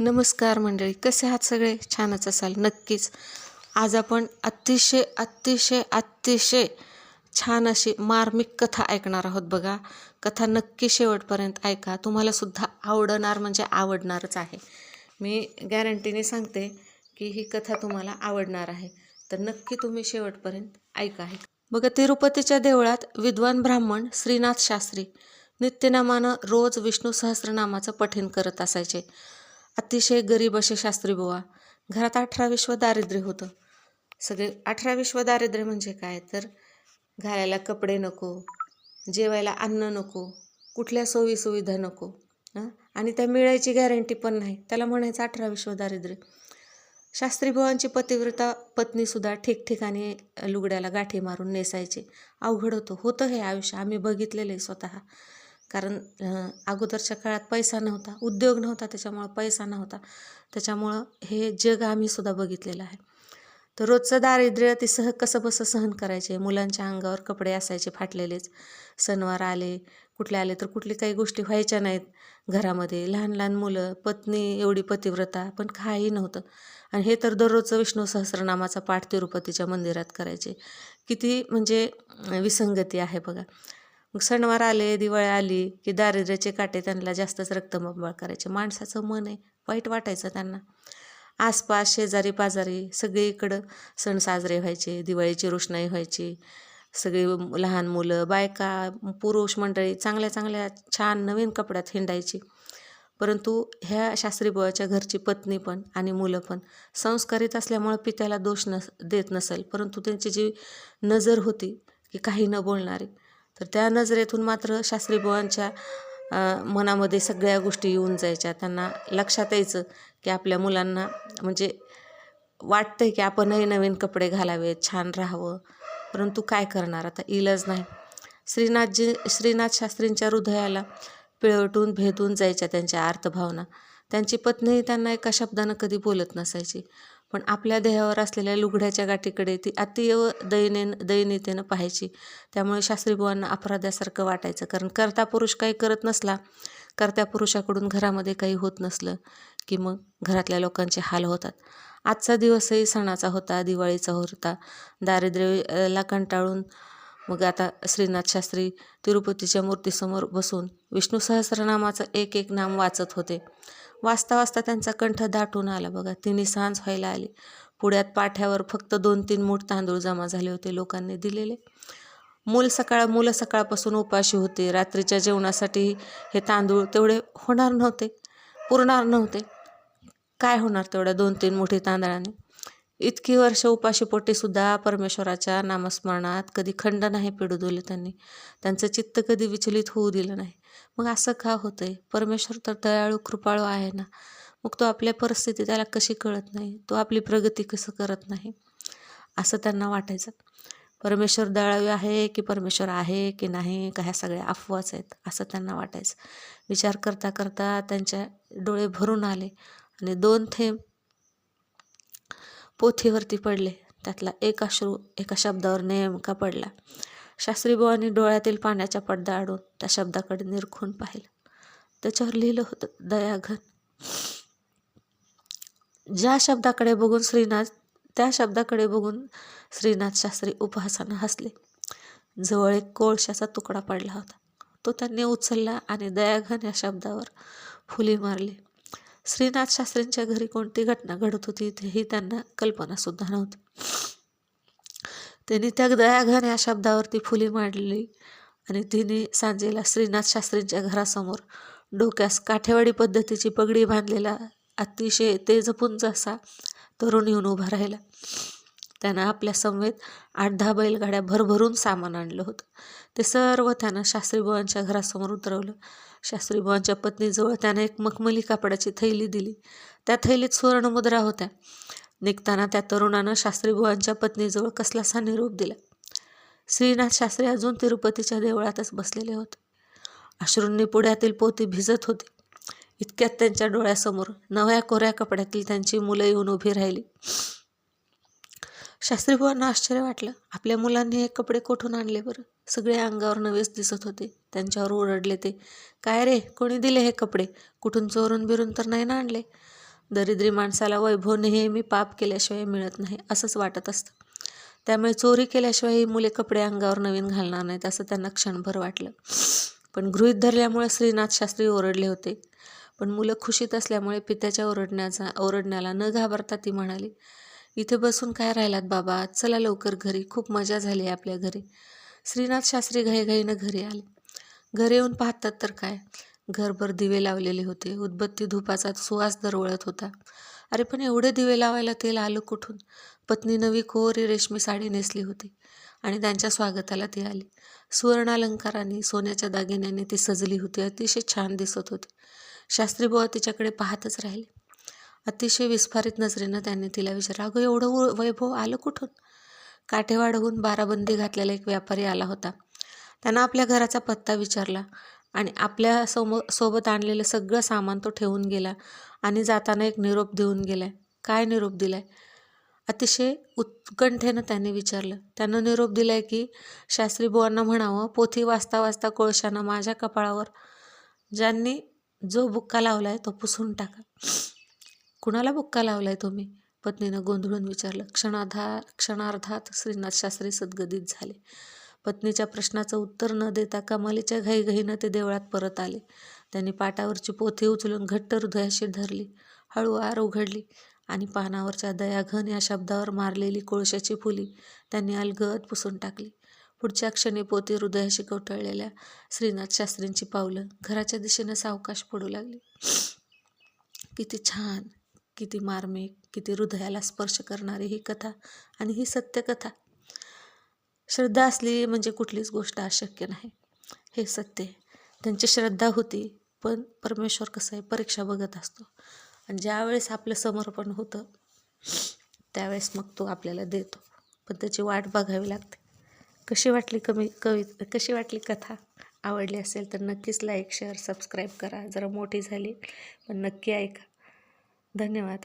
नमस्कार मंडळी, कसे आहात सगळे? छानच असाल नक्कीच. आज आपण अतिशय अतिशय अतिशय छान अशी मार्मिक कथा ऐकणार आहोत. बघा, कथा नक्की शेवटपर्यंत ऐका, तुम्हाला सुद्धा आवडणार म्हणजे आवडणारच आहे. मी गॅरंटीने सांगते की ही कथा तुम्हाला आवडणार आहे, तर नक्की तुम्ही शेवटपर्यंत ऐका. बघा, तिरुपतीच्या देवळात विद्वान ब्राह्मण श्रीनाथ शास्त्री नित्यनेमानं रोज विष्णू सहस्रनामाचं पठण करत असायचे. अतिशय गरीब असे शास्त्री बुवा. घरात 18 विश्व दारिद्र्य होतं. सगळे 18 विश्व दारिद्र्य म्हणजे काय, तर घालायला कपडे नको, जेवायला अन्न नको, कुठल्या सोयीसुविधा नको, आणि त्या मिळायची गॅरंटी पण नाही, त्याला म्हणायचं 18 विश्व दारिद्र्य. शास्त्री बुवांची पतिव्रता पत्नीसुद्धा ठिकठिकाणी लुगड्याला गाठी मारून नेसायची. अवघड होतं हे आयुष्य. आम्ही बघितलेलं आहे स्वतः. कारण अगोदरच्या काळात पैसा नव्हता, उद्योग नव्हता, त्याच्यामुळं पैसा नव्हता, त्याच्यामुळं हे जग आम्ही सुद्धा बघितलेलं आहे. तर रोजचं दारिद्र्य ते कसंबसं सहन करायचे. मुलांच्या अंगावर कपडे असायचे फाटलेलेच. सणवार आले, कुठले आले तर कुठली काही गोष्टी व्हायच्या नाहीत घरामध्ये. लहान लहान मुलं, पत्नी एवढी पतिव्रता, पण काही नव्हतं. आणि हे तर दररोजचं विष्णू सहस्रनामाचा पाठ तिरुपतीच्या मंदिरात करायचे. किती म्हणजे विसंगती आहे बघा. मग सणवार आले, दिवाळी आली की दारिद्र्याचे काटे त्यांना जास्तच रक्तबंबाळ करायचे. माणसाचं मन आहे, वाईट वाटायचं त्यांना. आसपास शेजारी पाजारी सगळीकडं सण साजरे व्हायचे, दिवाळीची रोषणाई व्हायची. सगळी लहान मुलं, बायका, पुरुष मंडळी चांगल्या चांगल्या छान नवीन कपड्यात हिंडायची. परंतु ह्या शास्त्रीबुवाच्या घरची पत्नी पण आणि मुलं पण संस्कारित असल्यामुळं पित्याला दोष देत नसेल, परंतु त्यांची जी नजर होती की काही न बोलणारी, तर त्या नजरेतून मात्र शास्त्रीबुवांच्या मनामध्ये सगळ्या गोष्टी येऊन जायच्या. त्यांना लक्षात यायचं की आपल्या मुलांना म्हणजे वाटतंय की आपणही नवीन कपडे घालावेत, छान राहावं, परंतु काय करणार, आता इलाज नाही. श्रीनाथ शास्त्रींच्या हृदयाला पिळवटून भेदून जायच्या त्यांच्या अर्थभावना. त्यांची पत्नीही त्यांना एका शब्दानं कधी बोलत नसायची, पण आपल्या देहावर असलेल्या लुगड्याच्या गाठीकडे ती अतिव दयनीयतेनं पाहायची. त्यामुळे शास्त्रीबुवांना अपराध्यासारखं वाटायचं. कारण कर्ता पुरुष काही करत नसला, कर्त्या पुरुषाकडून घरामध्ये काही होत नसलं की मग घरातल्या लोकांचे हाल होतात. आजचा दिवसही सणाचा होता, दिवाळीचा होता. दारिद्र्याला कंटाळून मग आता श्रीनाथ शास्त्री तिरुपतीच्या मूर्तीसमोर बसून विष्णू सहस्रनामाचं एक एक नाम वाचत होते. वाचता वाचता त्यांचा कंठ दाटून आला. बघा, तिन्ही सांज व्हायला आली. पुढ्यात पाठ्यावर फक्त 2-3 मूठ तांदूळ जमा झाले होते लोकांनी दिलेले. मुलं सकाळपासून उपाशी होते. रात्रीच्या जेवणासाठी हे तांदूळ तेवढे होणार नव्हते, पुरणार नव्हते. काय होणार तेवढ्या 2-3 मुठी तांदळाने? इतकी वर्ष उपाशीपोटीसुद्धा परमेश्वराच्या नामस्मरणात कधी खंड नाही पडू दिले त्यांनी. त्यांचं चित्त कधी विचलित होऊ दिलं नाही. मग असं का होतंय? परमेश्वर तर दयाळू कृपाळू आहे ना. मग तो आपल्या परिस्थिती त्याला कशी कळत नाही, तो आपली प्रगती कसं करत नाही, असं त्यांना वाटायचं. परमेश्वर दयाळू आहे की परमेश्वर आहे की नाही, का ह्या सगळ्या अफवाच आहेत, असं त्यांना वाटायचं. विचार करता करता त्यांच्या डोळे भरून आले आणि 2 थेंब पोथीवरती पडले. त्यातला एक अश्रू एका शब्दावर नेमका पडला. शास्त्रीबुवांनी डोळ्यातील पाण्याच्या पडदा आडून त्या शब्दाकडे निरखून पाहिलं. त्याच्यावर लिहिलं होतं, दयाघन. त्या शब्दाकडे बघून श्रीनाथ शास्त्री उपहासानं हसले. जवळ एक कोळशाचा तुकडा पडला होता. तो त्यांनी उचलला आणि दयाघन या शब्दावर फुली मारली. श्रीनाथ शास्त्रींच्या घरी कोणती घटना घडत होती ही त्यांना कल्पनासुद्धा नव्हती. त्यांनी त्या दयाघन या शब्दावरती फुली मारली आणि तिने सांजेला श्रीनाथ शास्त्रींच्या घरासमोर डोक्यास काठेवाडी पद्धतीची पगडी बांधलेला अतिशय तेजपुंज असा तरुण येऊन उभा राहिला. त्यानं आपल्या समवेत 8-10 बैलगाड्या भरभरून सामान आणलं होतं. ते सर्व त्यानं शास्त्रीबुवांच्या घरासमोर उतरवलं. शास्त्रीबुवांच्या पत्नीजवळ त्यानं एक मखमली कापडाची थैली दिली. त्या थैलीत सुवर्णमुद्रा होत्या. निघताना त्या तरुणानं शास्त्रीबुवांच्या पत्नीजवळ कसलासा निरोप दिला. श्रीनाथ शास्त्री अजून तिरुपतीच्या देवळातच बसलेले होते. अश्रूंनी पुढ्यातील पोती भिजत होती. इतक्यात त्यांच्या डोळ्यासमोर नव्या कोऱ्या कपड्यातील त्यांची मुलं येऊन उभी राहिली. शास्त्रीबुवांना आश्चर्य वाटलं. आपल्या मुलांनी हे कपडे कोठून आणले बरं? सगळे अंगावर नवेच दिसत होते. त्यांच्यावर ओरडले ते, काय रे, कोणी दिले हे कपडे? कुठून चोरून बिरून तर नाही ना आणले? दरिद्री माणसाला वैभव नेहमी पाप केल्याशिवाय मिळत नाही असंच वाटत असतं. त्यामुळे चोरी केल्याशिवाय ही मुले कपडे अंगावर नवीन घालणार नाहीत असं त्यांना क्षणभर वाटलं. पण गृहीत धरल्यामुळे श्रीनाथ शास्त्री ओरडले होते. पण मुलं खुशीत असल्यामुळे पित्याच्या ओरडण्याला न घाबरता ती म्हणाली, इथे बसून काय राहिलात बाबा, चला लवकर घरी, खूप मजा झाली आपल्या घरी. श्रीनाथ शास्त्री घाईघाईनं घरी आले. घरी येऊन पाहतात तर काय, घरभर दिवे लावलेले होते. उदबत्ती धुपाचा सुवास दरवळत होता. अरे पण एवढे दिवे लावायला तेल आलं कुठून? पत्नी नवी कोरी रेशमी साडी नेसली होती आणि त्यांच्या स्वागताला ती आली. सुवर्णालंकारांनी, सोन्याच्या दागिन्यांनी ती सजली होती. अतिशय छान दिसत होती. शास्त्रीबुवा तिच्याकडे पाहतच राहिले. अतिशय विस्फारित नजरेनं त्यांनी तिला विचारलं, अगं एवढं वैभव आलं कुठून? काठेवाडहून बाराबंदी घातलेला एक व्यापारी आला होता. त्यानं आपल्या घराचा पत्ता विचारला आणि आपल्या सोबत आणलेलं सगळं सामान तो ठेवून गेला आणि जाताना एक निरोप देऊन गेलाय. काय निरोप दिलाय? अतिशय उत्कंठेनं त्याने विचारलं. त्यानं निरोप दिलाय की शास्त्रीबुवांना म्हणावं, पोथी वाचता वाचता कोळशानं माझ्या कपाळावर ज्यांनी जो बुक्का लावलाय तो पुसून टाका. कुणाला बुक्का लावलाय तुम्ही? पत्नीनं गोंधळून विचारलं. क्षणार्धात श्रीनाथ शास्त्री सद्गदित झाले. पत्नीच्या प्रश्नाचं उत्तर न देता कमालीच्या घाईघाईनं ते देवळात परत आले. त्यांनी पाटावरची पोथी उचलून घट्ट हृदयाशी धरली, हळूवार उघडली आणि पानावरच्या दयाघन या शब्दावर मारलेली कोळशाची फुली त्यांनी अलगद पुसून टाकली. पुढच्या क्षणी पोथी हृदयाशी कवटाळलेल्या श्रीनाथ शास्त्रींची पावलं घराच्या दिशेनं सावकाश पडू लागली. किती छान, किती मार्मिक, किती हृदयाला स्पर्श करणारी ही कथा आणि ही सत्यकथा. श्रद्धा असली म्हणजे कुठलीच गोष्ट अशक्य नाही, हे सत्य. त्यांची श्रद्धा होती, पण परमेश्वर कसं आहे, परीक्षा बघत असतो आणि ज्यावेळेस आपलं समर्पण होतं त्यावेळेस मग तो आपल्याला देतो, पण त्याची वाट बघावी लागते. कशी वाटली कथा? आवडली असेल तर नक्कीच लाईक, शेअर, सबस्क्राईब करा. जरा मोठी झाली पण नक्की ऐका. धन्यवाद.